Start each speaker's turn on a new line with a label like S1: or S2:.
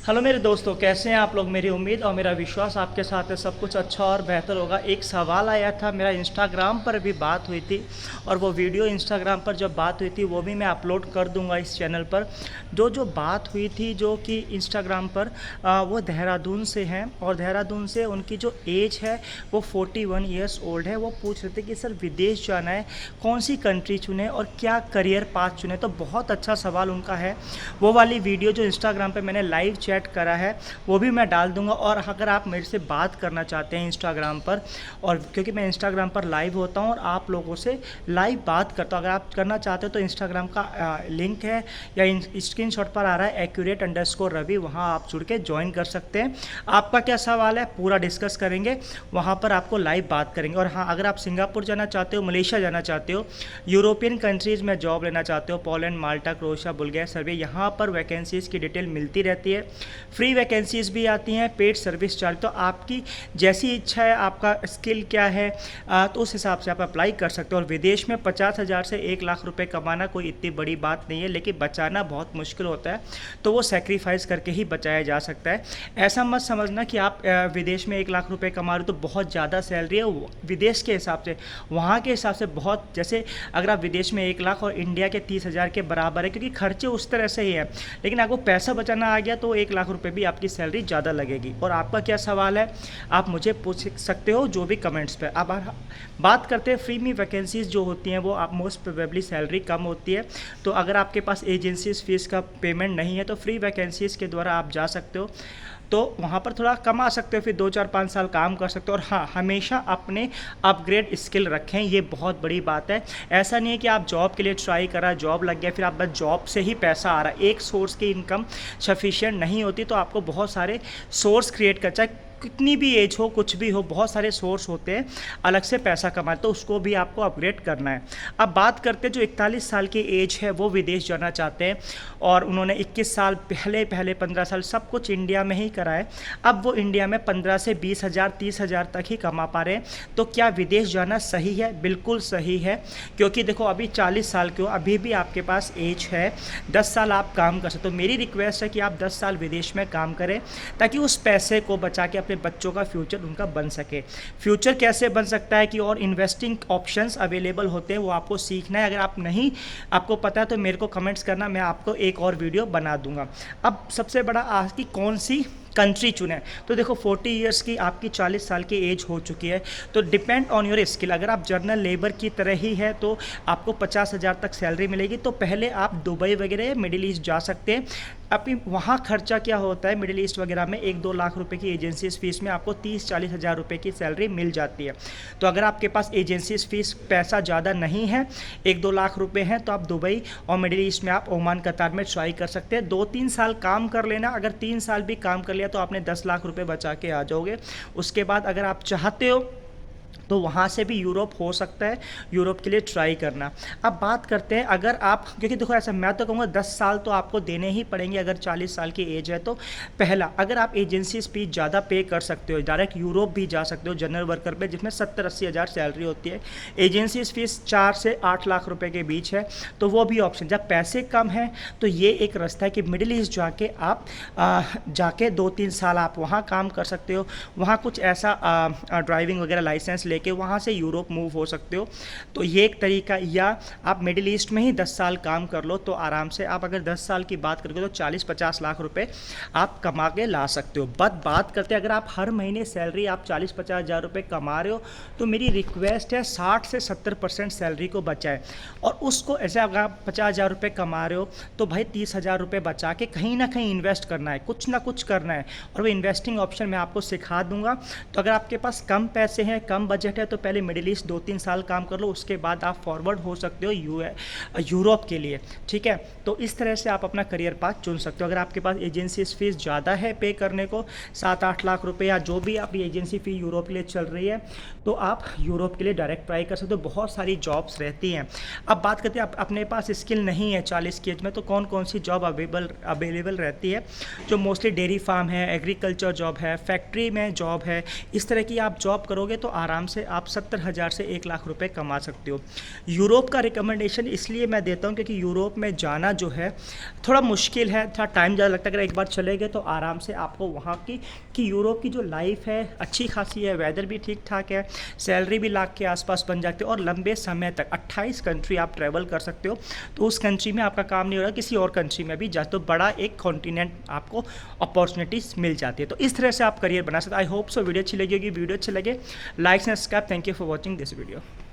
S1: Hello मेरे दोस्तों, कैसे हैं आप लोग। मेरी उम्मीद और मेरा विश्वास आपके साथ है सब कुछ अच्छा और बेहतर होगा। एक सवाल आया था, मेरा इंस्टाग्राम पर भी बात हुई थी और वो वीडियो इंस्टाग्राम पर जब बात हुई थी वो भी मैं अपलोड कर दूंगा इस चैनल पर। जो बात हुई थी जो कि इंस्टाग्राम पर वो देहरादून से हैं और देहरादून से उनकी जो एज है वो 41 ईयर्स ओल्ड है। वो पूछ रहे थे कि सर विदेश जाना है, कौन सी कंट्री चुने और क्या करियर पाथ चुने। तो बहुत अच्छा सवाल उनका है। वो वाली वीडियो जो इंस्टाग्राम पे मैंने लाइव चैट करा है वो भी मैं डाल दूंगा। और अगर आप मेरे से बात करना चाहते हैं इंस्टाग्राम पर, और क्योंकि मैं इंस्टाग्राम पर लाइव होता हूँ और आप लोगों से लाइव बात करता हूँ, अगर आप करना चाहते हो तो इंस्टाग्राम का लिंक है या स्क्रीनशॉट पर आ रहा है accurate_रवि, वहाँ आप जुड़ के ज्वाइन कर सकते हैं। आपका क्या सवाल है पूरा डिस्कस करेंगे, वहाँ पर आपको लाइव बात करेंगे। और हाँ, अगर आप सिंगापुर जाना चाहते हो, मलेशिया जाना चाहते हो, यूरोपियन कंट्रीज़ में जॉब लेना चाहते हो, पोलैंड, माल्टा, क्रोएशिया, बुल्गारिया, सर्बिया, यहाँ पर वैकेंसीज़ की डिटेल मिलती रहती है। फ्री वैकेंसीज़ भी आती हैं, पेड सर्विस चार्ज। तो आपकी जैसी इच्छा है, आपका स्किल क्या है, तो उस हिसाब से आप अप्लाई कर सकते हो। और विदेश में 50,000 से 1 लाख रुपए कमाना कोई इतनी बड़ी बात नहीं है, लेकिन बचाना बहुत मुश्किल होता है, तो वो सेक्रीफाइस करके ही बचाया जा सकता है। ऐसा मत समझना कि आप विदेश में 1 लाख रुपए कमा रहे हो तो बहुत ज़्यादा सैलरी है। विदेश के हिसाब से, वहाँ के हिसाब से बहुत, जैसे अगर आप विदेश में 1 लाख और इंडिया के 30,000 के बराबर है, क्योंकि खर्चे उस तरह से ही है। लेकिन आपको पैसा बचाना आ गया तो 1 लाख रुपए भी आपकी सैलरी ज़्यादा लगेगी। और आपका क्या सवाल है आप मुझे पूछ सकते हो जो भी कमेंट्स पे। अब बात करते हैं फ्री में वैकेंसीज़ जो होती हैं, वो आप मोस्ट प्रोबेबली सैलरी कम होती है। तो अगर आपके पास एजेंसीज फीस का पेमेंट नहीं है तो फ्री वैकेंसीज़ के द्वारा आप जा सकते हो, तो वहाँ पर थोड़ा कमा सकते हो, फिर 2 4 5 साल काम कर सकते हो। और हाँ, हमेशा अपने अपग्रेड स्किल रखें, ये बहुत बड़ी बात है। ऐसा नहीं है कि आप जॉब के लिए ट्राई करा, जॉब लग गया, फिर आप बस जॉब से ही पैसा आ रहा है। एक सोर्स की इनकम सफिशिएंट नहीं होती, तो आपको बहुत सारे सोर्स क्रिएट कर, चाहे कितनी भी एज हो, कुछ भी हो, बहुत सारे सोर्स होते हैं अलग से पैसा कमाए, तो उसको भी आपको अपग्रेड करना है। अब बात करते हैं जो 41 साल की एज है वो विदेश जाना चाहते हैं और उन्होंने 21 साल पहले 15 साल सब कुछ इंडिया में ही करा है। अब वो इंडिया में 15 से 20,000 30,000 तक ही कमा पा रहे हैं। तो क्या विदेश जाना सही है? बिल्कुल सही है, क्योंकि देखो अभी 40 साल के हो, अभी भी आपके पास एज है, 10 साल आप काम कर सकते हो। मेरी रिक्वेस्ट है कि आप 10 साल विदेश में काम करें, ताकि उस पैसे को बचा के अपने बच्चों का फ्यूचर उनका बन सके। फ्यूचर कैसे बन सकता है कि और इन्वेस्टिंग ऑप्शंस अवेलेबल होते हैं, वो आपको सीखना है। अगर आप नहीं, आपको पता है तो मेरे को कमेंट्स करना, मैं आपको एक और वीडियो बना दूंगा। अब सबसे बड़ा आज की कौन सी कंट्री चुने, तो देखो 40 ईयर्स की आपकी 40 साल की एज हो चुकी है, तो डिपेंड ऑन योर स्किल। अगर आप जर्नल लेबर की तरह ही है तो आपको 50,000 तक सैलरी मिलेगी। तो पहले आप दुबई वगैरह मिडिल ईस्ट जा सकते हैं। अभी वहाँ खर्चा क्या होता है मिडिल ईस्ट वगैरह में, 1 2 लाख रुपए की एजेंसीज फीस में आपको 30 40 हज़ार रुपये की सैलरी मिल जाती है। तो अगर आपके पास एजेंसीज फीस पैसा ज़्यादा नहीं है, 1 2 लाख रुपए हैं, तो आप दुबई और मिडिल ईस्ट में आप ओमान कतार में ट्राई कर सकते हैं। 2 3 साल काम कर लेना, अगर 3 साल भी काम कर लिया तो आपने 10 लाख रुपए बचा के आ जाओगे। उसके बाद अगर आप चाहते हो तो वहाँ से भी यूरोप हो सकता है, यूरोप के लिए ट्राई करना। अब बात करते हैं, अगर आप, क्योंकि देखो ऐसा मैं तो कहूँगा 10 साल तो आपको देने ही पड़ेंगे अगर 40 साल की एज है तो। पहला, अगर आप एजेंसी फीस ज़्यादा पे कर सकते हो, डायरेक्ट यूरोप भी जा सकते हो जनरल वर्कर पे, जिसमें 70 80 हज़ार सैलरी होती है। एजेंसी फीस 4 से 8 लाख रुपये के बीच है, तो वो भी ऑप्शन। जब पैसे कम हैं तो ये एक रास्ता है कि मिडिल ईस्ट जाके आप जाके 2 3 साल आप वहाँ काम कर सकते हो। वहाँ कुछ ऐसा ड्राइविंग वगैरह लाइसेंस लेके वहाँ से यूरोप मूव हो सकते हो। तो ये एक तरीका, या आप मिडिल ईस्ट में ही 10 साल काम कर लो तो आराम से आप, अगर 10 साल की बात करोगे तो 40 50 लाख रुपए आप कमा के ला सकते हो। बट बात करते हैं, अगर आप हर महीने सैलरी आप 40 50 हज़ार रुपये कमा रहे हो तो मेरी रिक्वेस्ट है 60 से 70% सैलरी को बचाएं। और उसको ऐसे, अगर आप 50 हज़ार रुपये कमा रहे हो तो भाई 30 हज़ार रुपये बचा के कहीं ना कहीं इन्वेस्ट करना है, कुछ ना कुछ करना है। और वो इन्वेस्टिंग ऑप्शन मैं आपको सिखा दूंगा। तो अगर आपके पास कम पैसे हैं, कम बजट है, तो पहले मिडिल ईस्ट 2 3 साल काम कर लो, उसके बाद आप फॉरवर्ड हो सकते हो यूरोप के लिए। ठीक है, तो इस तरह से आप अपना करियर पाथ चुन सकते हो। अगर आपके पास एजेंसी फीस ज़्यादा है पे करने को, 7 8 लाख रुपए या जो भी आपकी एजेंसी फी यूरोप के लिए चल रही है, तो आप यूरोप के लिए डायरेक्ट ट्राई कर सकते हो। बहुत सारी जॉब्स रहती हैं। अब बात करते हैं, अपने पास स्किल नहीं है 40 की एज में, तो कौन कौन सी जॉब अवेलेबल रहती है, जो मोस्टली डेयरी फार्म है, एग्रीकल्चर जॉब है, फैक्ट्री में जॉब है। इस तरह की आप जॉब करोगे तो आराम से आप 70,000 से 1 लाख रुपए कमा सकते हो। यूरोप का रिकमेंडेशन इसलिए मैं देता हूँ क्योंकि यूरोप में जाना जो है थोड़ा मुश्किल है, थोड़ा टाइम ज़्यादा लगता है। अगर एक बार चले गए तो आराम से आपको वहाँ की कि यूरोप की जो लाइफ है अच्छी खासी है, वेदर भी ठीक ठाक है, सैलरी भी लाख के आसपास बन जाती है और लंबे समय तक 28 कंट्री आप ट्रैवल कर सकते हो। तो उस कंट्री में आपका काम नहीं हो रहा, किसी और कंट्री में भी जा तो बड़ा एक कॉन्टिनेंट आपको अपॉर्चुनिटीज़ मिल जाती है। तो इस तरह से आप करियर बना सकते। आई होप सो वीडियो अच्छी लगी होगी। वीडियो अच्छी लगे like and subscribe. Thank you for watching this video.